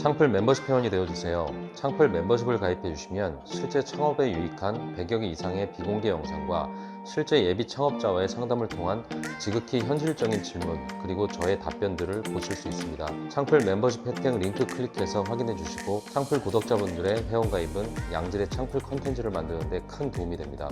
창풀 멤버십 회원이 되어주세요. 창풀 멤버십을 가입해주시면 실제 창업에 유익한 100여 개 이상의 비공개 영상과 실제 예비 창업자와의 상담을 통한 지극히 현실적인 질문 그리고 저의 답변들을 보실 수 있습니다. 창풀 멤버십 혜택 링크 클릭해서 확인해 주시고 창풀 구독자분들의 회원가입은 양질의 창풀 컨텐츠를 만드는 데 큰 도움이 됩니다.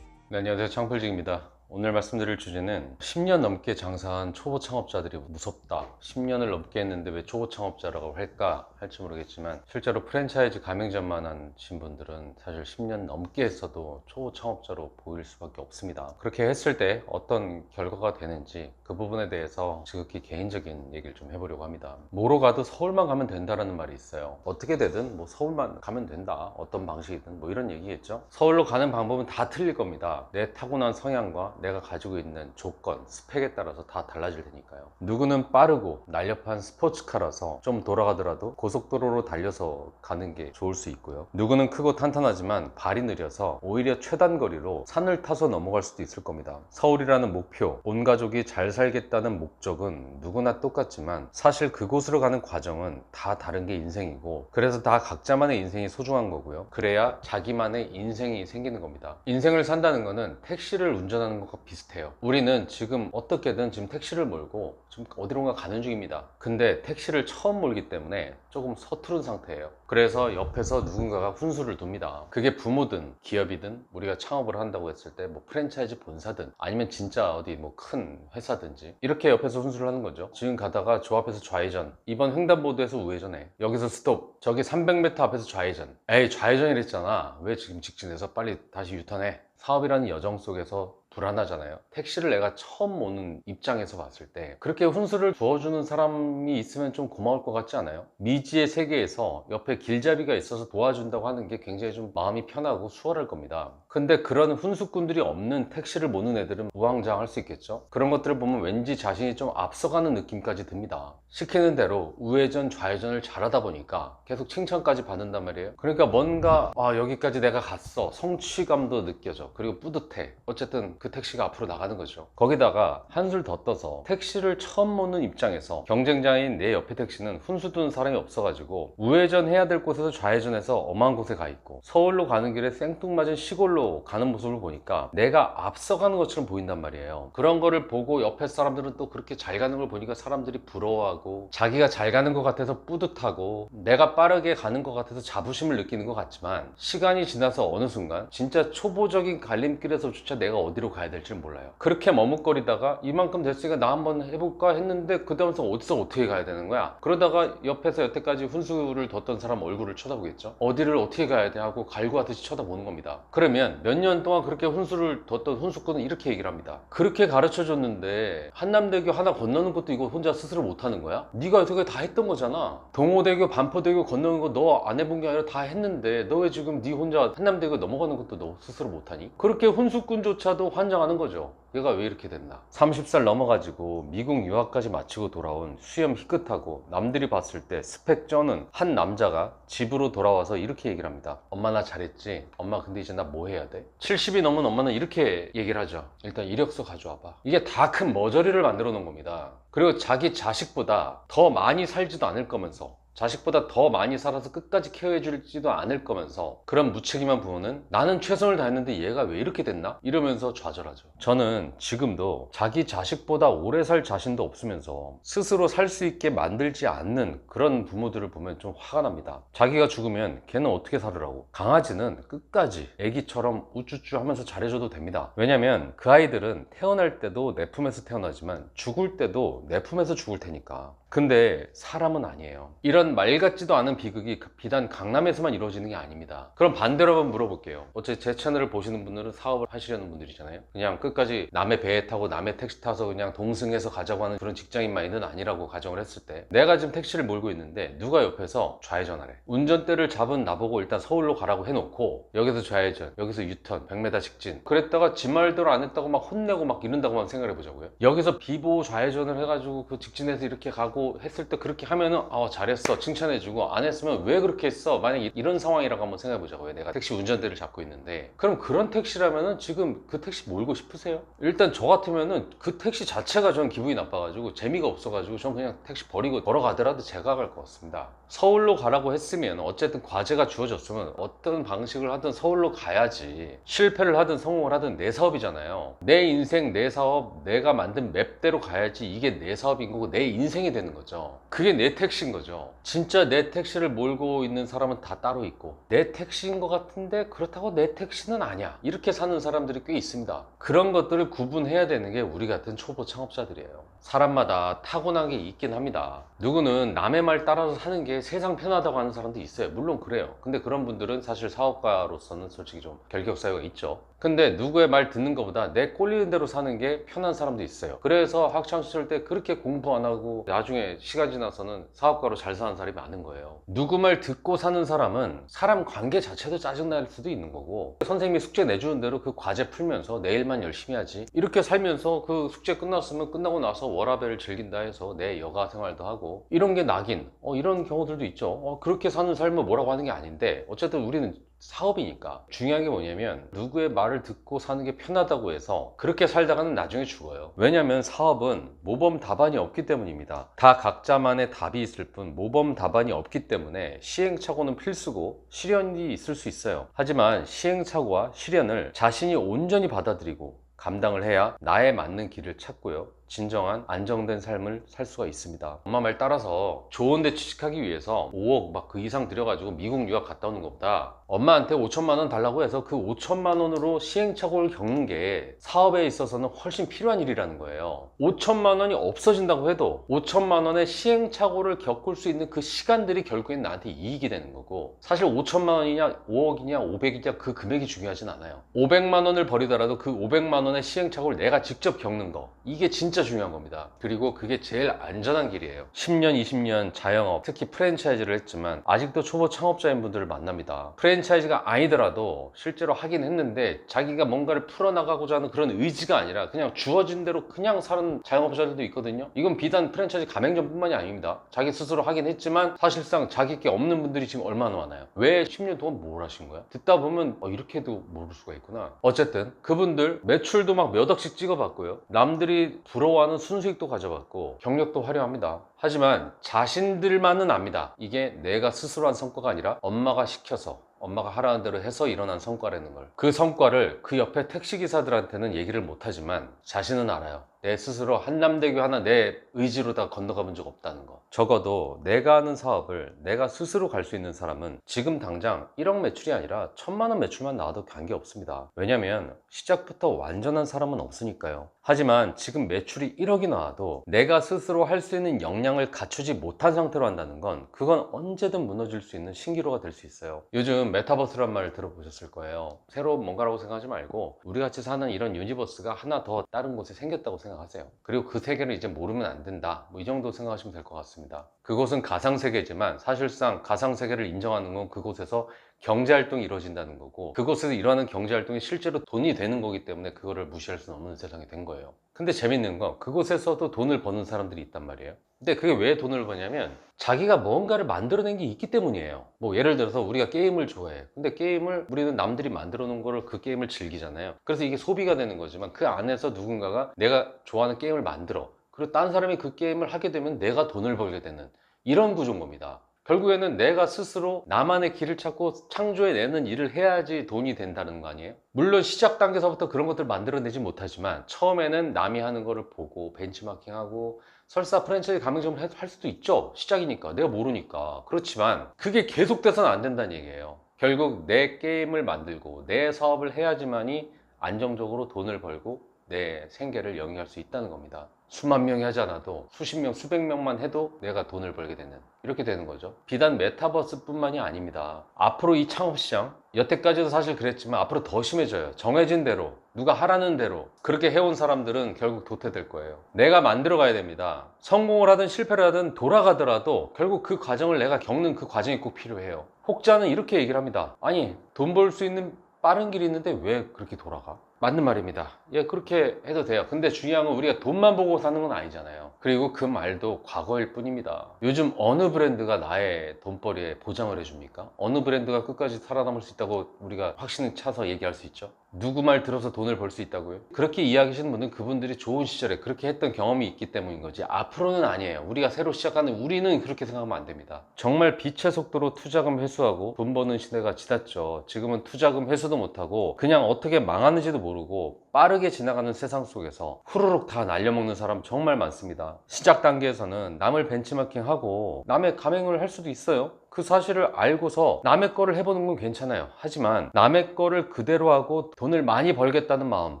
네, 안녕하세요. 창풀직입니다. 오늘 말씀드릴 주제는 10년 넘게 장사한 초보 창업자들이 무섭다. 10년을 넘게 했는데 왜 초보 창업자라고 할까 할지 모르겠지만 실제로 프랜차이즈 가맹점만 하신 분들은 사실 10년 넘게 했어도 초보 창업자로 보일 수밖에 없습니다. 그렇게 했을 때 어떤 결과가 되는지 그 부분에 대해서 지극히 개인적인 얘기를 좀 해보려고 합니다. 뭐로 가도 서울만 가면 된다라는 말이 있어요. 어떻게 되든 뭐 서울만 가면 된다. 어떤 방식이든 뭐 이런 얘기겠죠. 서울로 가는 방법은 다 틀릴 겁니다. 내 타고난 성향과 내가 가지고 있는 조건, 스펙에 따라서 다 달라질 테니까요. 누구는 빠르고 날렵한 스포츠카라서 좀 돌아가더라도 고속도로로 달려서 가는 게 좋을 수 있고요. 누구는 크고 탄탄하지만 발이 느려서 오히려 최단거리로 산을 타서 넘어갈 수도 있을 겁니다. 서울이라는 목표, 온 가족이 잘 살겠다는 목적은 누구나 똑같지만 사실 그곳으로 가는 과정은 다 다른 게 인생이고, 그래서 다 각자만의 인생이 소중한 거고요. 그래야 자기만의 인생이 생기는 겁니다. 인생을 산다는 거는 택시를 운전하는 것과 비슷해요. 우리는 지금 어떻게든 지금 택시를 몰고 지금 어디론가 가는 중입니다. 근데 택시를 처음 몰기 때문에 조금 서투른 상태예요. 그래서 옆에서 누군가가 훈수를 둡니다. 그게 부모든 기업이든 우리가 창업을 한다고 했을 때 뭐 프랜차이즈 본사든 아니면 진짜 어디 뭐 큰 회사든지 이렇게 옆에서 훈수를 하는 거죠. 지금 가다가 저 앞에서 좌회전, 이번 횡단보도에서 우회전해, 여기서 스톱, 저기 300m 앞에서 좌회전. 에이, 좌회전이랬잖아, 왜 지금 직진해서 빨리 다시 유턴해. 사업이라는 여정 속에서 불안하잖아요. 택시를 내가 처음 오는 입장에서 봤을 때 그렇게 훈수를 부어주는 사람이 있으면 좀 고마울 것 같지 않아요? 미지의 세계에서 옆에 길잡이가 있어서 도와준다고 하는 게 굉장히 좀 마음이 편하고 수월할 겁니다. 근데 그런 훈수꾼들이 없는 택시를 모는 애들은 우왕좌왕할 수 있겠죠. 그런 것들을 보면 왠지 자신이 좀 앞서가는 느낌까지 듭니다. 시키는 대로 우회전 좌회전을 잘하다 보니까 계속 칭찬까지 받는단 말이에요. 그러니까 뭔가 여기까지 내가 갔어, 성취감도 느껴져. 그리고 뿌듯해. 어쨌든 그 택시가 앞으로 나가는 거죠. 거기다가 한술 더 떠서 택시를 처음 모는 입장에서 경쟁자인 내 옆에 택시는 훈수 두는 사람이 없어가지고 우회전 해야 될 곳에서 좌회전해서 엄한 곳에 가 있고, 서울로 가는 길에 생뚱맞은 시골로 가는 모습을 보니까 내가 앞서가는 것처럼 보인단 말이에요. 그런 거를 보고 옆에 사람들은 또 그렇게 잘 가는 걸 보니까 사람들이 부러워하고, 자기가 잘 가는 것 같아서 뿌듯하고, 내가 빠르게 가는 것 같아서 자부심을 느끼는 것 같지만 시간이 지나서 어느 순간 진짜 초보적인 갈림길에서조차 내가 어디로 가야 될지 몰라요. 그렇게 머뭇거리다가 이만큼 됐으니까 나 한번 해볼까 했는데 그 다음서 어디서 어떻게 가야 되는 거야. 그러다가 옆에서 여태까지 훈수를 뒀던 사람 얼굴을 쳐다보겠죠. 어디를 어떻게 가야 돼 하고 갈구하듯이 쳐다보는 겁니다. 그러면 몇 년 동안 그렇게 훈수를 뒀던 훈수꾼은 이렇게 얘기를 합니다. 그렇게 가르쳐줬는데 한남대교 하나 건너는 것도 이거 혼자 스스로 못하는 거야? 네가 여태까지 다 했던 거잖아. 동호대교 반포대교 건너는 거 너 안 해본 게 아니라 다 했는데 너 왜 지금 네 혼자 한남대교 넘어가는 것도 너 스스로 못하니? 그렇게 훈수꾼조차도 환장하는 거죠. 얘가 왜 이렇게 됐나. 30살 넘어가지고 미국 유학까지 마치고 돌아온 수염 희끗하고 남들이 봤을 때 스펙 쩌는 한 남자가 집으로 돌아와서 이렇게 얘기를 합니다. 엄마 나 잘했지? 엄마 근데 이제 나 뭐 해야 돼? 70이 넘은 엄마는 이렇게 얘기를 하죠. 일단 이력서 가져와봐. 이게 다 큰 머저리를 만들어 놓은 겁니다. 그리고 자기 자식보다 더 많이 살지도 않을 거면서, 자식보다 더 많이 살아서 끝까지 케어해줄지도 않을 거면서, 그런 무책임한 부모는 나는 최선을 다했는데 얘가 왜 이렇게 됐나? 이러면서 좌절하죠. 저는 지금도 자기 자식보다 오래 살 자신도 없으면서 스스로 살 수 있게 만들지 않는 그런 부모들을 보면 좀 화가 납니다. 자기가 죽으면 걔는 어떻게 살으라고. 강아지는 끝까지 애기처럼 우쭈쭈 하면서 잘해줘도 됩니다. 왜냐면 그 아이들은 태어날 때도 내 품에서 태어나지만 죽을 때도 내 품에서 죽을 테니까. 근데 사람은 아니에요. 이런 말 같지도 않은 비극이 비단 강남에서만 이루어지는 게 아닙니다. 그럼 반대로 한번 물어볼게요. 어차피 제 채널을 보시는 분들은 사업을 하시려는 분들이잖아요. 그냥 끝까지 남의 배에 타고 남의 택시 타서 그냥 동승해서 가자고 하는 그런 직장인 마인드는 아니라고 가정을 했을 때, 내가 지금 택시를 몰고 있는데 누가 옆에서 좌회전하래. 운전대를 잡은 나보고 일단 서울로 가라고 해놓고 여기서 좌회전, 여기서 유턴, 100m 직진, 그랬다가 지 말대로 안 했다고 막 혼내고 막 이런다고만 생각해 보자고요. 여기서 비보호 좌회전을 해가지고 그 직진해서 이렇게 가고 라고 했을 때 그렇게 하면은 잘했어 칭찬해주고, 안 했으면 왜 그렇게 했어, 만약 이런 상황이라고 한번 생각해보자고요. 내가 택시 운전대를 잡고 있는데, 그럼 그런 택시라면은 지금 그 택시 몰고 싶으세요? 일단 저 같으면은 그 택시 자체가 저는 기분이 나빠가지고 재미가 없어가지고 전 그냥 택시 버리고 걸어가더라도 제가 갈 것 같습니다. 서울로 가라고 했으면 어쨌든 과제가 주어졌으면 어떤 방식을 하든 서울로 가야지. 실패를 하든 성공을 하든 내 사업이잖아요. 내 인생 내 사업, 내가 만든 맵대로 가야지 이게 내 사업인 거고 내 인생이 되는 거죠. 그게 내 택시인 거죠. 진짜 내 택시를 몰고 있는 사람은 다 따로 있고, 내 택시인 것 같은데 그렇다고 내 택시는 아니야, 이렇게 사는 사람들이 꽤 있습니다. 그런 것들을 구분해야 되는 게 우리 같은 초보 창업자들이에요. 사람마다 타고난 게 있긴 합니다. 누구는 남의 말 따라서 사는 게 세상 편하다고 하는 사람도 있어요. 물론 그래요. 근데 그런 분들은 사실 사업가로서는 솔직히 좀 결격 사유가 있죠. 근데 누구의 말 듣는 것보다 내 꼴리는 대로 사는 게 편한 사람도 있어요. 그래서 학창시절 때 그렇게 공부 안 하고 나중에 시간 지나서는 사업가로 잘 사는 사람이 많은 거예요. 누구 말 듣고 사는 사람은 사람 관계 자체도 짜증날 수도 있는 거고, 선생님이 숙제 내주는 대로 그 과제 풀면서 내일만 열심히 하지, 이렇게 살면서 그 숙제 끝났으면 끝나고 나서 워라밸을 즐긴다 해서 내 여가 생활도 하고, 이런 게 낙인, 이런 경우들도 있죠. 그렇게 사는 삶은 뭐라고 하는 게 아닌데, 어쨌든 우리는 사업이니까. 중요한 게 뭐냐면 누구의 말을 듣고 사는 게 편하다고 해서 그렇게 살다가는 나중에 죽어요. 왜냐면 사업은 모범 답안이 없기 때문입니다. 다 각자만의 답이 있을 뿐 모범 답안이 없기 때문에 시행착오는 필수고 실현이 있을 수 있어요. 하지만 시행착오와 실현을 자신이 온전히 받아들이고 감당을 해야 나에 맞는 길을 찾고요, 진정한 안정된 삶을 살 수가 있습니다. 엄마 말 따라서 좋은 데 취직하기 위해서 5억 막 그 이상 들여가지고 미국 유학 갔다 오는 것보다 엄마한테 5천만 원 달라고 해서 그 5천만 원으로 시행착오를 겪는 게 사업에 있어서는 훨씬 필요한 일이라는 거예요. 5천만 원이 없어진다고 해도 5천만 원의 시행착오를 겪을 수 있는 그 시간들이 결국엔 나한테 이익이 되는 거고, 사실 5천만 원이냐 5억이냐 500이냐 그 금액이 중요하진 않아요. 500만 원을 버리더라도 그 500만 원의 시행착오를 내가 직접 겪는 거, 이게 진짜 중요한 겁니다. 그리고 그게 제일 안전한 길이에요. 10년 20년 자영업, 특히 프랜차이즈를 했지만 아직도 초보 창업자인 분들을 만납니다. 프랜차이즈가 아니더라도 실제로 하긴 했는데 자기가 뭔가를 풀어나가고자 하는 그런 의지가 아니라 그냥 주어진 대로 그냥 사는 자영업자들도 있거든요. 이건 비단 프랜차이즈 가맹점뿐만이 아닙니다. 자기 스스로 하긴 했지만 사실상 자기 게 없는 분들이 지금 얼마나 많아요. 왜 10년 동안 뭘 하신 거야? 듣다 보면 이렇게도 모를 수가 있구나. 어쨌든 그분들 매출도 막 몇 억씩 찍어봤고요, 남들이 부러워하는 순수익도 가져봤고 경력도 화려합니다. 하지만 자신들만은 압니다. 이게 내가 스스로 한 성과가 아니라 엄마가 시켜서, 엄마가 하라는 대로 해서 일어난 성과라는 걸. 그 성과를 그 옆에 택시기사들한테는 얘기를 못하지만 자신은 알아요. 내 스스로 한남대교 하나 내 의지로 다 건너가 본 적 없다는 거. 적어도 내가 하는 사업을 내가 스스로 갈 수 있는 사람은 지금 당장 1억 매출이 아니라 1,000만 원 매출만 나와도 관계없습니다. 왜냐면 시작부터 완전한 사람은 없으니까요. 하지만 지금 매출이 1억이 나와도 내가 스스로 할 수 있는 역량을 갖추지 못한 상태로 한다는 건 그건 언제든 무너질 수 있는 신기루가 될 수 있어요. 요즘 메타버스란 말을 들어보셨을 거예요. 새로운 뭔가라고 생각하지 말고 우리 같이 사는 이런 유니버스가 하나 더 다른 곳에 생겼다고 생각하세요. 그리고 그 세계를 이제 모르면 안 된다, 이 정도 생각하시면 될 것 같습니다. 그곳은 가상세계지만 사실상 가상세계를 인정하는 건 그곳에서 경제활동이 이루어진다는 거고, 그곳에서 일어나는 경제활동이 실제로 돈이 되는 거기 때문에 그거를 무시할 수는 없는 세상이 된 거예요. 근데 재밌는 건 그곳에서도 돈을 버는 사람들이 있단 말이에요. 근데 그게 왜 돈을 버냐면 자기가 뭔가를 만들어낸 게 있기 때문이에요. 뭐 예를 들어서 우리가 게임을 좋아해. 근데 게임을 우리는 남들이 만들어 놓은 거를 그 게임을 즐기잖아요. 그래서 이게 소비가 되는 거지만 그 안에서 누군가가 내가 좋아하는 게임을 만들어, 그리고 다른 사람이 그 게임을 하게 되면 내가 돈을 벌게 되는 이런 구조인 겁니다. 결국에는 내가 스스로 나만의 길을 찾고 창조해내는 일을 해야지 돈이 된다는 거 아니에요? 물론 시작 단계에서부터 그런 것들을 만들어내지 못하지만 처음에는 남이 하는 거를 보고 벤치마킹하고 설사 프랜차이즈 가맹점을 할 수도 있죠. 시작이니까, 내가 모르니까. 그렇지만 그게 계속돼서는 안 된다는 얘기예요. 결국 내 게임을 만들고 내 사업을 해야지만이 안정적으로 돈을 벌고 내 생계를 영위할 수 있다는 겁니다. 수만 명이 하지 않아도 수십 명, 수백 명만 해도 내가 돈을 벌게 되는, 이렇게 되는 거죠. 비단 메타버스 뿐만이 아닙니다. 앞으로 이 창업시장, 여태까지도 사실 그랬지만 앞으로 더 심해져요. 정해진 대로, 누가 하라는 대로 그렇게 해온 사람들은 결국 도태될 거예요. 내가 만들어 가야 됩니다. 성공을 하든 실패를 하든 돌아가더라도 결국 그 과정을 내가 겪는 그 과정이 꼭 필요해요. 혹자는 이렇게 얘기를 합니다. 아니, 돈 벌 수 있는 빠른 길이 있는데 왜 그렇게 돌아가? 맞는 말입니다. 예, 그렇게 해도 돼요. 근데 중요한 건 우리가 돈만 보고 사는 건 아니잖아요. 그리고 그 말도 과거일 뿐입니다. 요즘 어느 브랜드가 나의 돈벌이에 보장을 해줍니까? 어느 브랜드가 끝까지 살아남을 수 있다고 우리가 확신을 차서 얘기할 수 있죠? 누구 말 들어서 돈을 벌 수 있다고요? 그렇게 이야기하시는 분은 그분들이 좋은 시절에 그렇게 했던 경험이 있기 때문인 거지, 앞으로는 아니에요. 우리가 새로 시작하는 우리는 그렇게 생각하면 안 됩니다. 정말 빛의 속도로 투자금 회수하고 돈 버는 시대가 지났죠. 지금은 투자금 회수도 못하고 그냥 어떻게 망하는지도 모르고 빠르게 지나가는 세상 속에서 후루룩 다 날려먹는 사람 정말 많습니다. 시작 단계에서는 남을 벤치마킹하고 남의 감행을 할 수도 있어요. 그 사실을 알고서 남의 거를 해보는 건 괜찮아요. 하지만 남의 거를 그대로 하고 돈을 많이 벌겠다는 마음,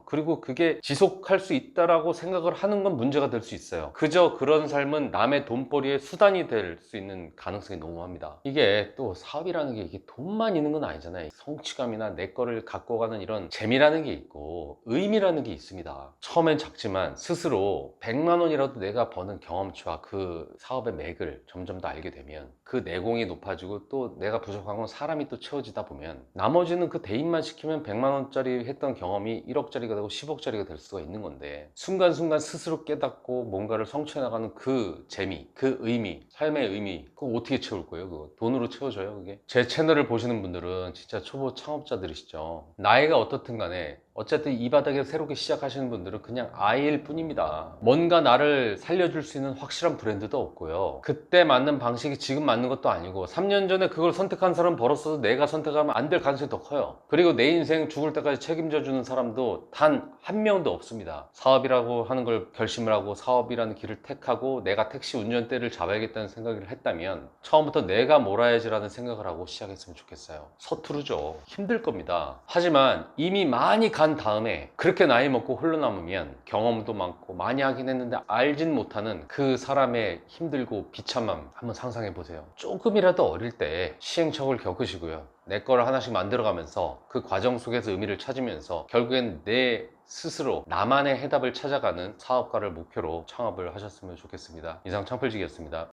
그리고 그게 지속할 수 있다라고 생각을 하는 건 문제가 될 수 있어요. 그저 그런 삶은 남의 돈벌이의 수단이 될 수 있는 가능성이 너무합니다. 이게 또 사업이라는 게 이게 돈만 있는 건 아니잖아요. 성취감이나 내 거를 갖고 가는 이런 재미라는 게 있고 의미라는 게 있습니다. 처음엔 작지만 스스로 100만 원이라도 내가 버는 경험치와 그 사업의 맥을 점점 더 알게 되면 그 내공이 높아지고 또 내가 부족한 건 사람이 또 채워지다 보면 나머지는 그 대입만 시키면 100만 원짜리 했던 경험이 1억짜리가 되고 10억짜리가 될 수가 있는 건데, 순간순간 스스로 깨닫고 뭔가를 성취해 나가는 그 재미, 그 의미, 삶의 의미, 그거 어떻게 채울 거예요? 그거 돈으로 채워져요 그게? 제 채널을 보시는 분들은 진짜 초보 창업자들이시죠. 나이가 어떻든 간에 어쨌든 이 바닥에 새롭게 시작하시는 분들은 그냥 아이일 뿐입니다. 뭔가 나를 살려줄 수 있는 확실한 브랜드도 없고요. 그때 맞는 방식이 지금 맞는 것도 아니고 3년 전에 그걸 선택한 사람 벌었어도 내가 선택하면 안 될 가능성이 더 커요. 그리고 내 인생 죽을 때까지 책임져 주는 사람도 단 한 명도 없습니다. 사업이라고 하는 걸 결심을 하고 사업이라는 길을 택하고 내가 택시 운전대를 잡아야겠다는 생각을 했다면 처음부터 내가 몰아야지라는 생각을 하고 시작했으면 좋겠어요. 서투르죠. 힘들 겁니다. 하지만 이미 많이 간 다음에 그렇게 나이 먹고 흘러남으면 경험도 많고 많이 하긴 했는데 알진 못하는 그 사람의 힘들고 비참함 한번 상상해 보세요. 조금이라도 어릴 때 시행착오를 겪으시고요. 내 거를 하나씩 만들어가면서 그 과정 속에서 의미를 찾으면서 결국엔 내 스스로 나만의 해답을 찾아가는 사업가를 목표로 창업을 하셨으면 좋겠습니다. 이상 창필직이었습니다.